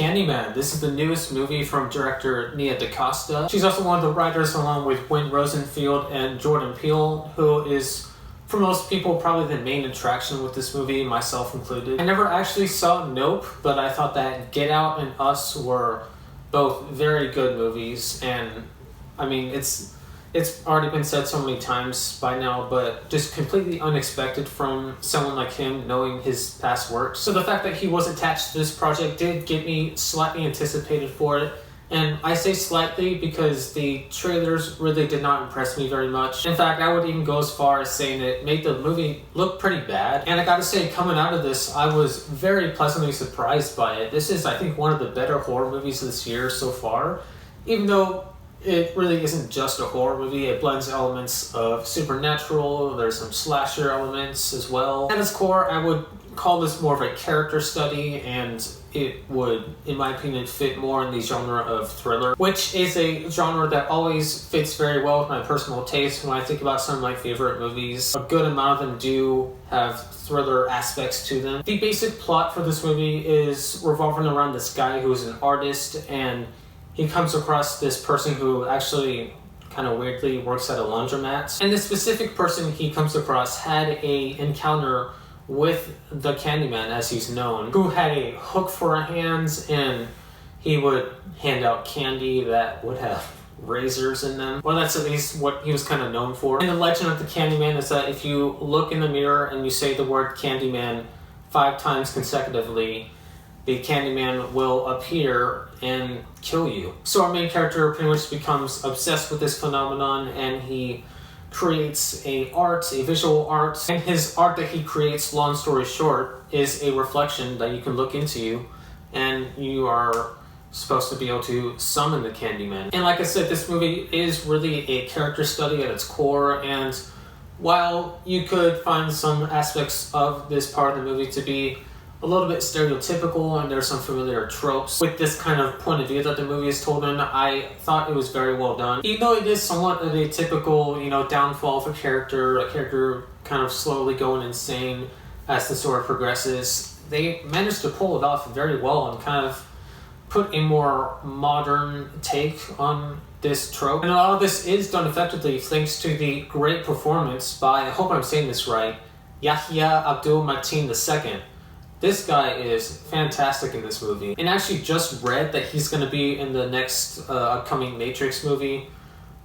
Candyman. This is the newest movie from director Nia DaCosta. She's also one of the writers along with Wynn Rosenfield and Jordan Peele, who is, for most people, probably the main attraction with this movie, myself included. I never actually saw Nope, but I thought that Get Out and Us were both very good movies, and I mean, it's already been said so many times by now, but just completely unexpected from someone like him, knowing his past works. So the fact that he was attached to this project did get me slightly anticipated for it. And I say slightly because the trailers really did not impress me very much. In fact, I would even go as far as saying it made the movie look pretty bad. And I gotta say, coming out of this, I was very pleasantly surprised by it. This is, I think, one of the better horror movies this year so far. Even though it really isn't just a horror movie, it blends elements of supernatural, there's some slasher elements as well. At its core, I would call this more of a character study, and it would, in my opinion, fit more in the genre of thriller, which is a genre that always fits very well with my personal taste when I think about some of my favorite movies. A good amount of them do have thriller aspects to them. The basic plot for this movie is revolving around this guy who is an artist, and he comes across this person who actually kind of weirdly works at a laundromat. And this specific person he comes across had a encounter with the Candyman, as he's known, who had a hook for hands, and he would hand out candy that would have razors in them. Well, that's at least what he was kind of known for. And the legend of the Candyman is that if you look in the mirror and you say the word Candyman 5 times consecutively, the Candyman will appear and kill you. So our main character pretty much becomes obsessed with this phenomenon, and he creates a visual art. And his art that he creates, long story short, is a reflection that you can look into, and you are supposed to be able to summon the Candyman. And like I said, this movie is really a character study at its core, and while you could find some aspects of this part of the movie to be a little bit stereotypical, and there's some familiar tropes with this kind of point of view that the movie is told in, I thought it was very well done. Even though it is somewhat of a typical, downfall of a character kind of slowly going insane as the story progresses, they managed to pull it off very well and kind of put a more modern take on this trope. And a lot of this is done effectively thanks to the great performance by, I hope I'm saying this right, Yahya Abdul-Mateen II. This guy is fantastic in this movie. And I actually just read that he's going to be in the next upcoming Matrix movie,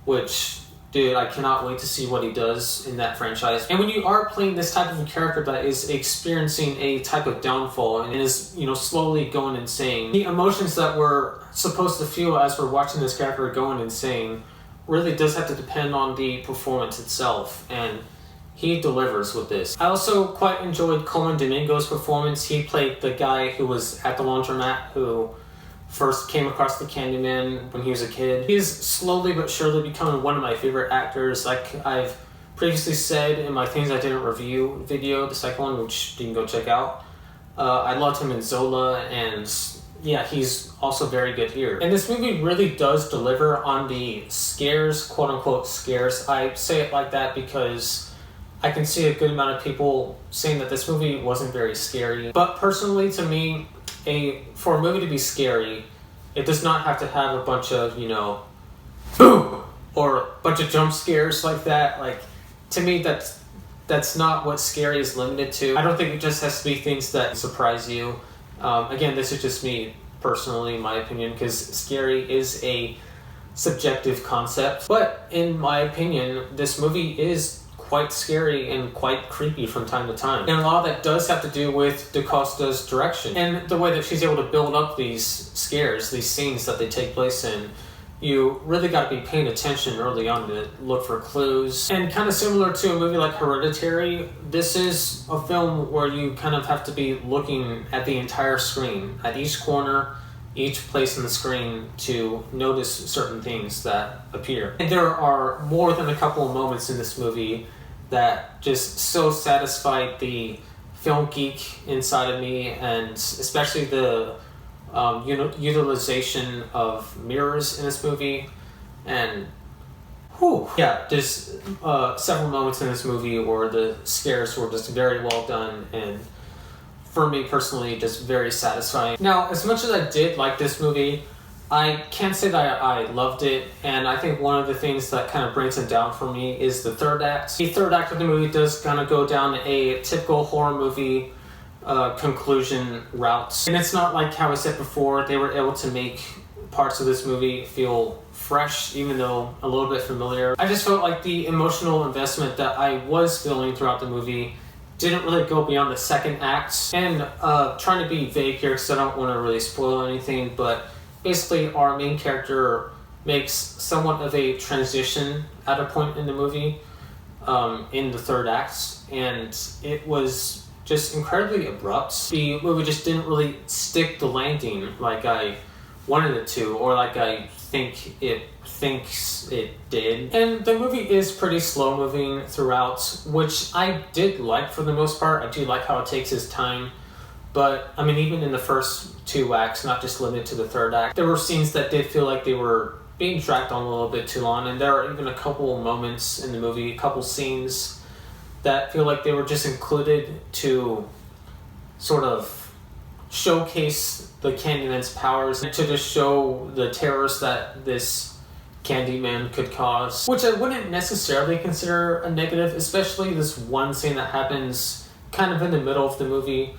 which, dude, I cannot wait to see what he does in that franchise. And when you are playing this type of a character that is experiencing a type of downfall and is, slowly going insane, the emotions that we're supposed to feel as we're watching this character going insane really does have to depend on the performance itself, and he delivers with this. I also quite enjoyed Colman Domingo's performance. He played the guy who was at the laundromat who first came across the Candyman when he was a kid. He's slowly but surely becoming one of my favorite actors. Like I've previously said in my Things I Didn't Review video, the second one, which you can go check out. I loved him in Zola, and yeah, he's also very good here. And this movie really does deliver on the scares, quote-unquote scares. I say it like that because I can see a good amount of people saying that this movie wasn't very scary. But personally, to me, for a movie to be scary, it does not have to have a bunch of, boom, or a bunch of jump scares like that. Like, to me, that's not what scary is limited to. I don't think it just has to be things that surprise you. Again, this is just me personally, in my opinion, because scary is a subjective concept. But in my opinion, this movie is quite scary and quite creepy from time to time. And a lot of that does have to do with DaCosta's direction and the way that she's able to build up these scares, these scenes that they take place in. You really got to be paying attention early on to look for clues. And kind of similar to a movie like Hereditary, this is a film where you kind of have to be looking at the entire screen, at each corner, each place in the screen, to notice certain things that appear. And there are more than a couple of moments in this movie that just so satisfied the film geek inside of me, and especially the utilization of mirrors in this movie. And just several moments in this movie where the scares were just very well done and for me personally, just very satisfying. Now, as much as I did like this movie, I can't say that I loved it, and I think one of the things that kind of brings it down for me is the third act. The third act of the movie does kind of go down a typical horror movie conclusion route. And it's not like how I said before, they were able to make parts of this movie feel fresh, even though a little bit familiar. I just felt like the emotional investment that I was feeling throughout the movie didn't really go beyond the second act. And trying to be vague here because I don't want to really spoil anything, but basically our main character makes somewhat of a transition at a point in the movie, in the third act, and it was just incredibly abrupt. The movie just didn't really stick the landing like I wanted it to, or like I think it thinks it did. And the movie is pretty slow moving throughout, which I did like for the most part. I do like how it takes its time. But, I mean, even in the first two acts, not just limited to the third act, there were scenes that did feel like they were being dragged on a little bit too long, and there are even a couple moments in the movie, a couple scenes that feel like they were just included to sort of showcase the Candyman's powers and to just show the terrors that this Candyman could cause, which I wouldn't necessarily consider a negative, especially this one scene that happens kind of in the middle of the movie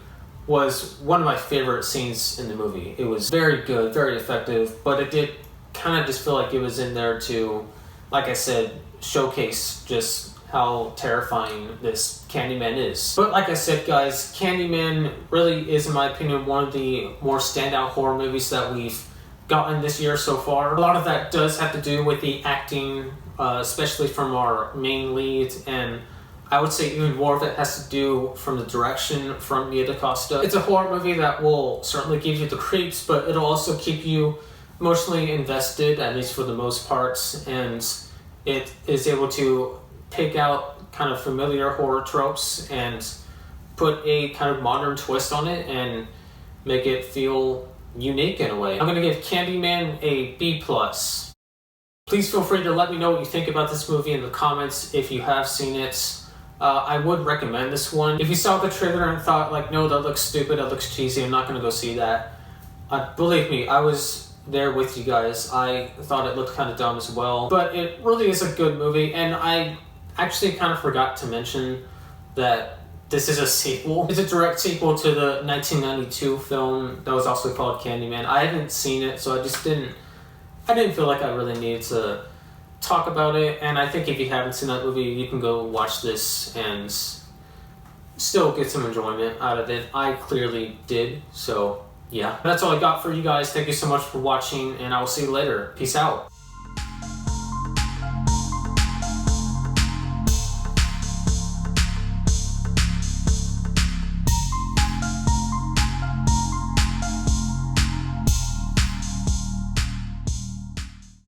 was one of my favorite scenes in the movie. It was very good, very effective, but it did kind of just feel like it was in there to, like I said, showcase just how terrifying this Candyman is. But like I said, guys, Candyman really is, in my opinion, one of the more standout horror movies that we've gotten this year so far. A lot of that does have to do with the acting, especially from our main lead, and I would say even more of it has to do from the direction from Nia DaCosta. It's a horror movie that will certainly give you the creeps, but it'll also keep you emotionally invested, at least for the most parts, and it is able to pick out kind of familiar horror tropes and put a kind of modern twist on it and make it feel unique in a way. I'm going to give Candyman a B+. Please feel free to let me know what you think about this movie in the comments if you have seen it. I would recommend this one. If you saw the trailer and thought, like, no, that looks stupid, that looks cheesy, I'm not going to go see that, believe me, I was there with you guys. I thought it looked kind of dumb as well. But it really is a good movie, and I actually kind of forgot to mention that this is a sequel. It's a direct sequel to the 1992 film that was also called Candyman. I haven't seen it, so I didn't feel like I really needed to talk about it, and I think if you haven't seen that movie, you can go watch this and still get some enjoyment out of it. I clearly did, so yeah. That's all I got for you guys. Thank you so much for watching, and I will see you later. Peace out.